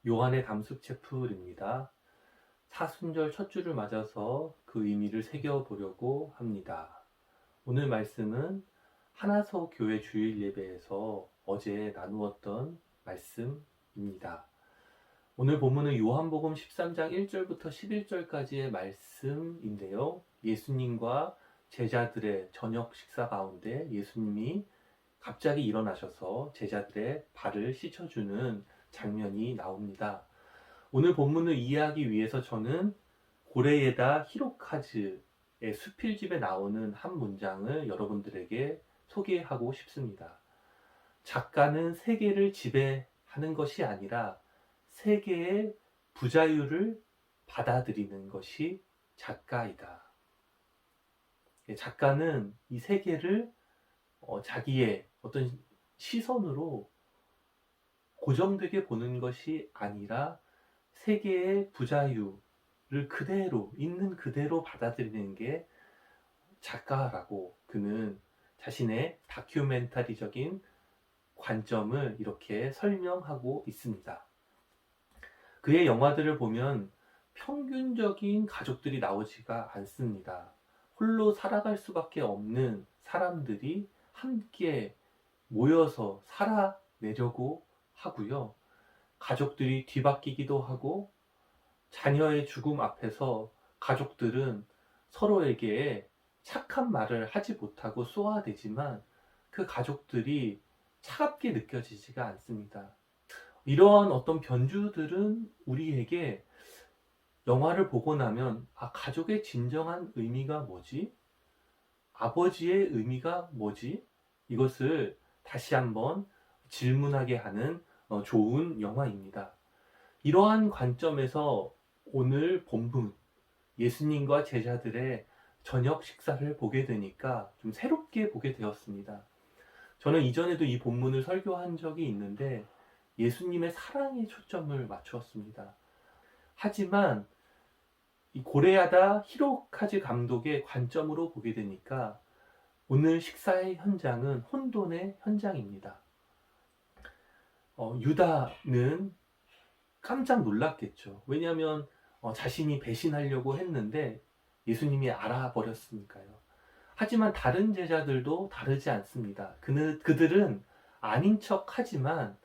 요한의 담수채플입니다. 사순절 첫 주를 맞아서 그 의미를 새겨보려고 합니다. 오늘 말씀은 하나서 교회 주일 예배에서 어제 나누었던 말씀입니다. 오늘 본문은 요한복음 13장 1절부터 11절까지의 말씀인데요. 예수님과 제자들의 저녁 식사 가운데 예수님이 갑자기 일어나셔서 제자들의 발을 씻어주는 장면이 나옵니다. 오늘 본문을 이해하기 위해서 저는 고레에다 히로카즈의 수필집에 나오는 한 문장을 여러분들에게 소개하고 싶습니다. 작가는 세계를 지배하는 것이 아니라 세계의 부자유를 받아들이는 것이 작가이다. 작가는 이 세계를 자기의 어떤 시선으로 고정되게 보는 것이 아니라 세계의 부자유를 그대로 있는 그대로 받아들이는 게 작가라고 그는 자신의 다큐멘터리적인 관점을 이렇게 설명하고 있습니다. 그의 영화들을 보면 평균적인 가족들이 나오지가 않습니다. 홀로 살아갈 수밖에 없는 사람들이 함께 모여서 살아내려고 하고요. 가족들이 뒤바뀌기도 하고 자녀의 죽음 앞에서 가족들은 서로에게 착한 말을 하지 못하고 쏘아대지만 그 가족들이 차갑게 느껴지지가 않습니다. 이러한 어떤 변주들은 우리에게 영화를 보고 나면 가족의 진정한 의미가 뭐지? 아버지의 의미가 뭐지? 이것을 다시 한번 질문하게 하는 좋은 영화입니다. 이러한 관점에서 오늘 본문 예수님과 제자들의 저녁 식사를 보게 되니까 좀 새롭게 보게 되었습니다. 저는 이전에도 이 본문을 설교한 적이 있는데 예수님의 사랑에 초점을 맞추었습니다. 하지만 이 고레야다 히로카즈 감독의 관점으로 보게 되니까 오늘 식사의 현장은 혼돈의 현장입니다. 유다는 깜짝 놀랐겠죠. 왜냐하면 자신이 배신하려고 했는데 예수님이 알아버렸으니까요. 하지만 다른 제자들도 다르지 않습니다. 그들은 아닌 척 하지만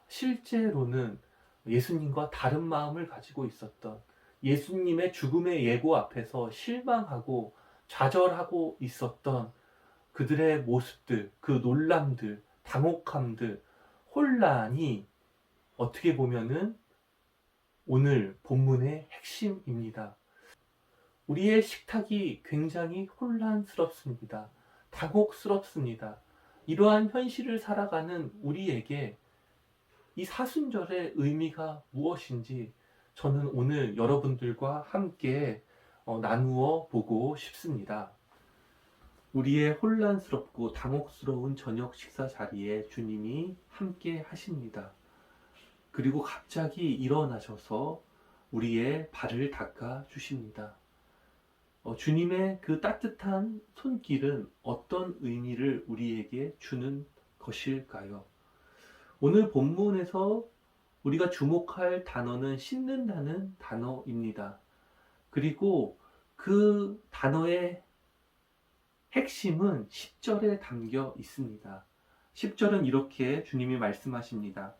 실제로는 예수님과 다른 마음을 가지고 있었던, 예수님의 죽음의 예고 앞에서 실망하고 좌절하고 있었던 그들의 모습들, 그 놀람들, 당혹함들, 혼란이 어떻게 보면은 오늘 본문의 핵심입니다. 우리의 식탁이 굉장히 혼란스럽습니다. 당혹스럽습니다. 이러한 현실을 살아가는 우리에게 이 사순절의 의미가 무엇인지 저는 오늘 여러분들과 함께 나누어 보고 싶습니다. 우리의 혼란스럽고 당혹스러운 저녁 식사 자리에 주님이 함께 하십니다. 그리고 갑자기 일어나셔서 우리의 발을 닦아 주십니다. 주님의 그 따뜻한 손길은 어떤 의미를 우리에게 주는 것일까요? 오늘 본문에서 우리가 주목할 단어는 씻는다는 단어입니다. 그리고 그 단어의 핵심은 10절에 담겨 있습니다. 10절은 이렇게 주님이 말씀하십니다.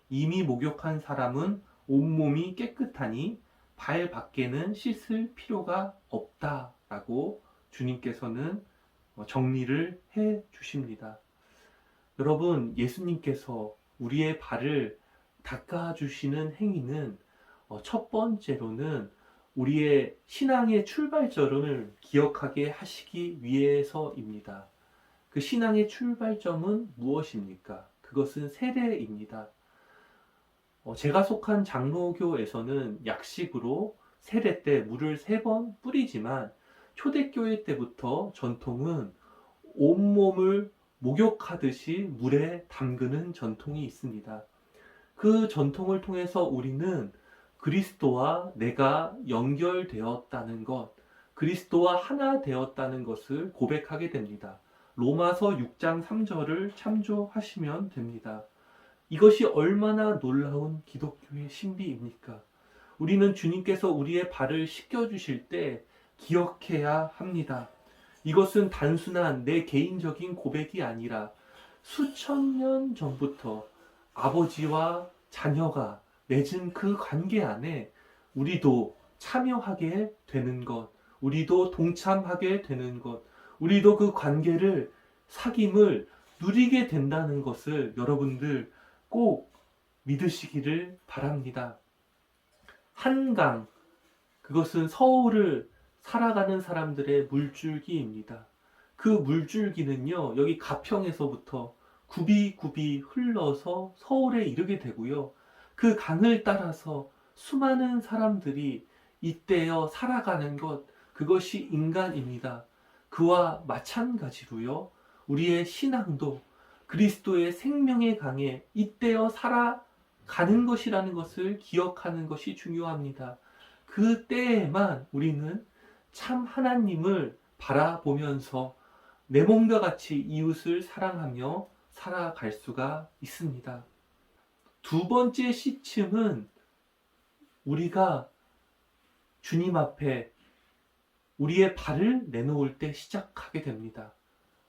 이미 목욕한 사람은 온몸이 깨끗하니 발 밖에는 씻을 필요가 없다라고 주님께서는 정리를 해 주십니다. 여러분, 예수님께서 우리의 발을 닦아주시는 행위는 첫 번째로는 우리의 신앙의 출발점을 기억하게 하시기 위해서입니다. 그 신앙의 출발점은 무엇입니까? 그것은 세례입니다. 제가 속한 장로교에서는 약식으로 세례 때 물을 3번 뿌리지만 초대교회 때부터 전통은 온몸을 목욕하듯이 물에 담그는 전통이 있습니다. 그 전통을 통해서 우리는 그리스도와 내가 연결되었다는 것, 그리스도와 하나 되었다는 것을 고백하게 됩니다. 로마서 6장 3절을 참조하시면 됩니다. 이것이 얼마나 놀라운 기독교의 신비입니까? 우리는 주님께서 우리의 발을 씻겨주실 때 기억해야 합니다. 이것은 단순한 내 개인적인 고백이 아니라 수천 년 전부터 아버지와 자녀가 맺은 그 관계 안에 우리도 참여하게 되는 것, 우리도 동참하게 되는 것, 우리도 그 관계를, 사귐을 누리게 된다는 것을 여러분들 꼭 믿으시기를 바랍니다. 한강, 그것은 서울을 살아가는 사람들의 물줄기입니다. 그 물줄기는요, 여기 가평에서부터 굽이굽이 흘러서 서울에 이르게 되고요. 그 강을 따라서 수많은 사람들이 잇대어 살아가는 것, 그것이 인간입니다. 그와 마찬가지로요, 우리의 신앙도 그리스도의 생명의 강에 잇대어 살아가는 것이라는 것을 기억하는 것이 중요합니다. 그 때에만 우리는 참 하나님을 바라보면서 내 몸과 같이 이웃을 사랑하며 살아갈 수가 있습니다. 두 번째 시침은 우리가 주님 앞에 우리의 발을 내놓을 때 시작하게 됩니다.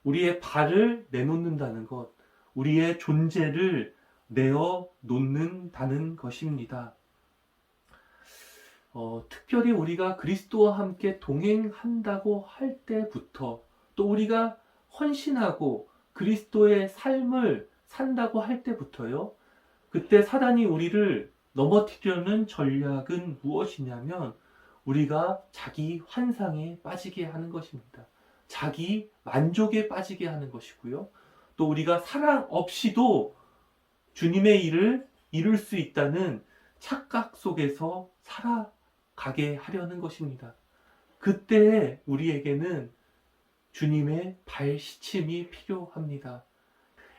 우리의 발을 내놓는다는 것, 우리의 존재를 내어 놓는다는 것입니다. 특별히 우리가 그리스도와 함께 동행한다고 할 때부터, 또 우리가 헌신하고 그리스도의 삶을 산다고 할 때부터요, 그때 사단이 우리를 넘어뜨리려는 전략은 무엇이냐면 우리가 자기 환상에 빠지게 하는 것입니다. 자기 만족에 빠지게 하는 것이고요. 또 우리가 사랑 없이도 주님의 일을 이룰 수 있다는 착각 속에서 살아가게 하려는 것입니다. 그때 우리에게는 주님의 발시침이 필요합니다.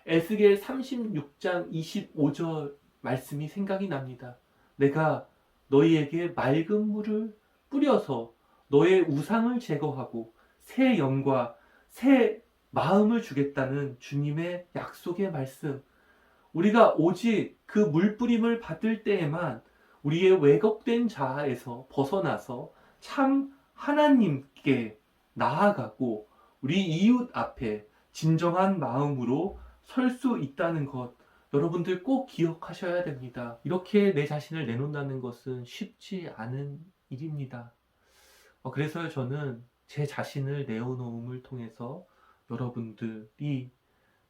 에스겔 36장 25절 말씀이 생각이 납니다. 내가 너희에게 맑은 물을 뿌려서 너의 우상을 제거하고 새 영과 새 마음을 주겠다는 주님의 약속의 말씀. 우리가 오직 그 물뿌림을 받을 때에만 우리의 왜곡된 자아에서 벗어나서 참 하나님께 나아가고 우리 이웃 앞에 진정한 마음으로 설 수 있다는 것, 여러분들 꼭 기억하셔야 됩니다. 이렇게 내 자신을 내놓는다는 것은 쉽지 않은 일입니다. 그래서 저는 제 자신을 내어놓음을 통해서 여러분들이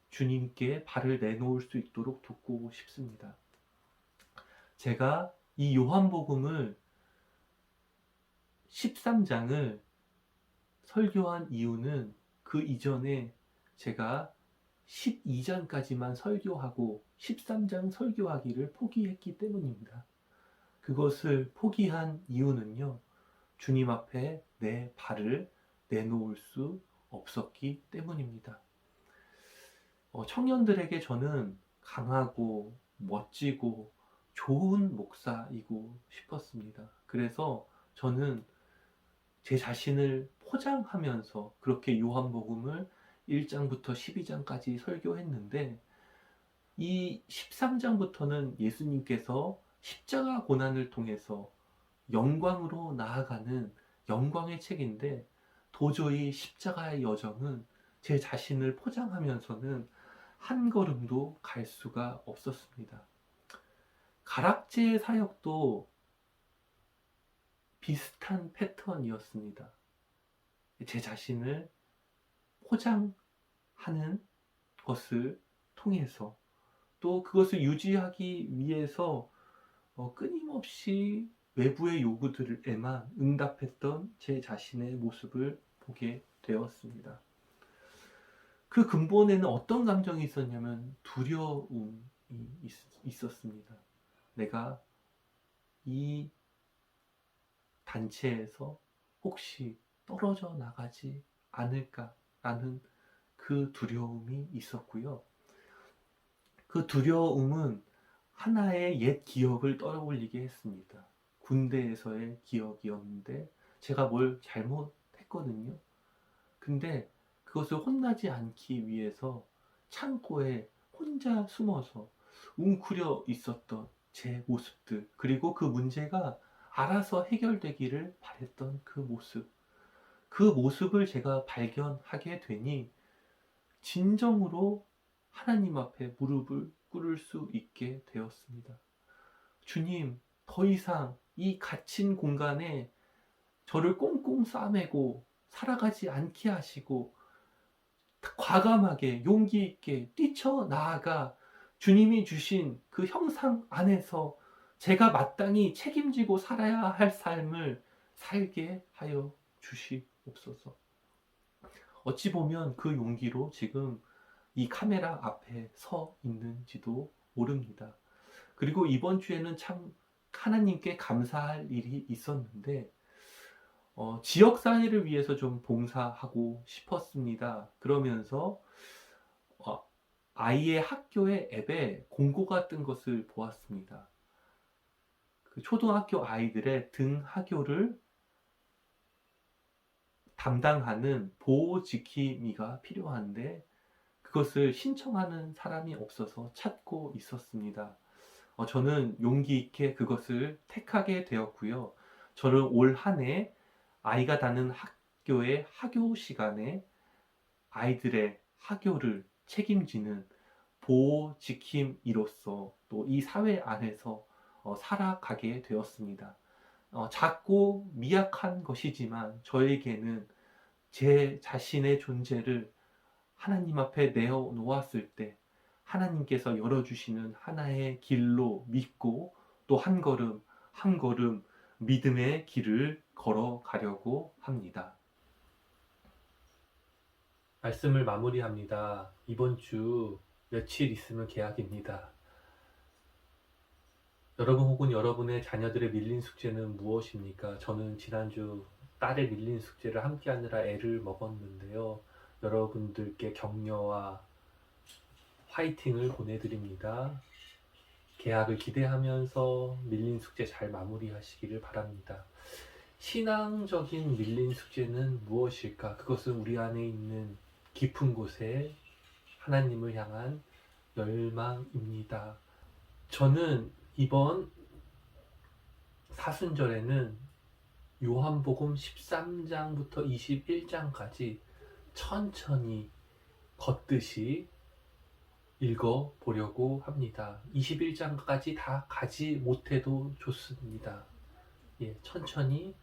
주님께 발을 내놓을 수 있도록 돕고 싶습니다. 제가 이 요한복음을 13장을 설교한 이유는 그 이전에 제가 12장까지만 설교하고 13장 설교하기를 포기했기 때문입니다. 그것을 포기한 이유는요, 주님 앞에 내 발을 내놓을 수 없었기 때문입니다. 청년들에게 저는 강하고 멋지고 좋은 목사이고 싶었습니다. 그래서 저는 제 자신을 포장하면서 그렇게 요한복음을 1장부터 12장까지 설교했는데, 이 13장부터는 예수님께서 십자가 고난을 통해서 영광으로 나아가는 영광의 책인데, 도저히 십자가의 여정은 제 자신을 포장하면서는 한 걸음도 갈 수가 없었습니다. 가락지의 사역도 비슷한 패턴이었습니다. 제 자신을 포장하는 것을 통해서, 또 그것을 유지하기 위해서 끊임없이 외부의 요구들에만 응답했던 제 자신의 모습을 보게 되었습니다. 그 근본에는 어떤 감정이 있었냐면 두려움이 있었습니다. 내가 이 단체에서 혹시 떨어져 나가지 않을까라는 그 두려움이 있었고요. 그 두려움은 하나의 옛 기억을 떠올리게 했습니다. 군대에서의 기억이었는데 제가 뭘 잘못했거든요. 근데 그것을 혼나지 않기 위해서 창고에 혼자 숨어서 웅크려 있었던 제 모습들, 그리고 그 문제가 알아서 해결되기를 바랬던 그 모습, 그 모습을 제가 발견하게 되니 진정으로 하나님 앞에 무릎을 꿇을 수 있게 되었습니다. 주님, 더 이상 이 갇힌 공간에 저를 꽁꽁 싸매고 살아가지 않게 하시고 과감하게 용기 있게 뛰쳐나아가 주님이 주신 그 형상 안에서 제가 마땅히 책임지고 살아야 할 삶을 살게 하여 주시옵소서. 어찌 보면 그 용기로 지금 이 카메라 앞에 서 있는지도 모릅니다. 그리고 이번 주에는 참 하나님께 감사할 일이 있었는데 지역사회를 위해서 좀 봉사하고 싶었습니다. 그러면서 아이의 학교의 앱에 공고가 뜬 것을 보았습니다. 그 초등학교 아이들의 등하교를 담당하는 보호지킴이가 필요한데 그것을 신청하는 사람이 없어서 찾고 있었습니다. 저는 용기 있게 그것을 택하게 되었고요. 저는 올 한 해 아이가 다니는 학교의 하교 시간에 아이들의 하교를 책임지는 보호지킴이로서 또 이 사회 안에서 살아가게 되었습니다. 작고 미약한 것이지만 저에게는 제 자신의 존재를 하나님 앞에 내어놓았을 때 하나님께서 열어주시는 하나의 길로 믿고 또 한 걸음 한 걸음 믿음의 길을 걸어가려고 합니다. 말씀을 마무리합니다. 이번 주 며칠 있으면 개학입니다. 여러분 혹은 여러분의 자녀들의 밀린 숙제는 무엇입니까? 저는 지난주 딸의 밀린 숙제를 함께 하느라 애를 먹었는데요. 여러분들께 격려와 화이팅을 보내드립니다. 개학을 기대하면서 밀린 숙제 잘 마무리하시기를 바랍니다. 신앙적인 밀린 숙제는 무엇일까? 그것은 우리 안에 있는 깊은 곳에 하나님을 향한 열망입니다. 저는 이번 사순절에는 요한복음 13장부터 21장까지 천천히 걷듯이 읽어보려고 합니다. 21장까지 다 가지 못해도 좋습니다. 천천히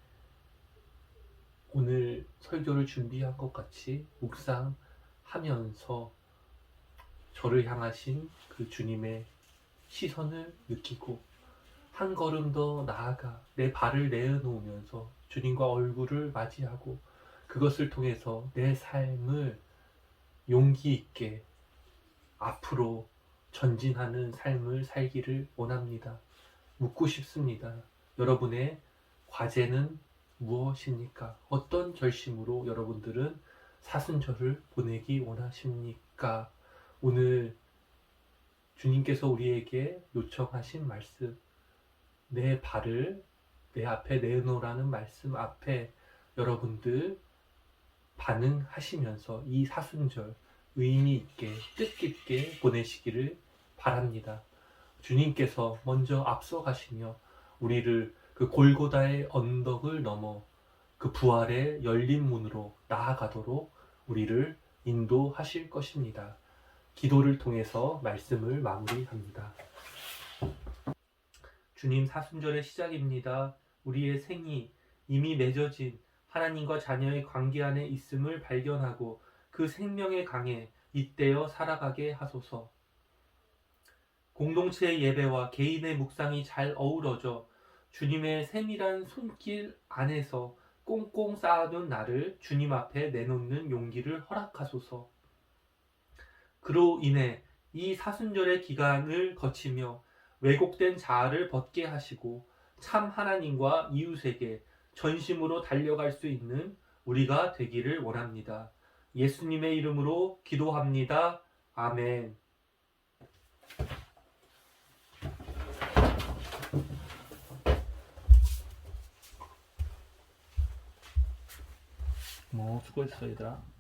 오늘 설교를 준비한 것 같이 묵상하면서 저를 향하신 그 주님의 시선을 느끼고 한 걸음 더 나아가 내 발을 내어놓으면서 주님과 얼굴을 맞이하고 그것을 통해서 내 삶을 용기 있게 앞으로 전진하는 삶을 살기를 원합니다. 묻고 싶습니다. 여러분의 과제는 무엇입니까? 어떤 결심으로 여러분들은 사순절을 보내기 원하십니까? 오늘 주님께서 우리에게 요청하신 말씀, 내 발을 내 앞에 내놓으라는 말씀 앞에 여러분들 반응하시면서 이 사순절 의미 있게 뜻깊게 보내시기를 바랍니다. 주님께서 먼저 앞서가시며 우리를 그 골고다의 언덕을 넘어 그 부활의 열린 문으로 나아가도록 우리를 인도하실 것입니다. 기도를 통해서 말씀을 마무리합니다. 주님, 사순절의 시작입니다. 우리의 생이 이미 맺어진 하나님과 자녀의 관계 안에 있음을 발견하고 그 생명의 강에 잇대어 살아가게 하소서. 공동체의 예배와 개인의 묵상이 잘 어우러져 주님의 세밀한 손길 안에서 꽁꽁 쌓아둔 나를 주님 앞에 내놓는 용기를 허락하소서. 그로 인해 이 사순절의 기간을 거치며 왜곡된 자아를 벗게 하시고 참 하나님과 이웃에게 전심으로 달려갈 수 있는 우리가 되기를 원합니다. 예수님의 이름으로 기도합니다. 아멘. 수고했어 얘들아.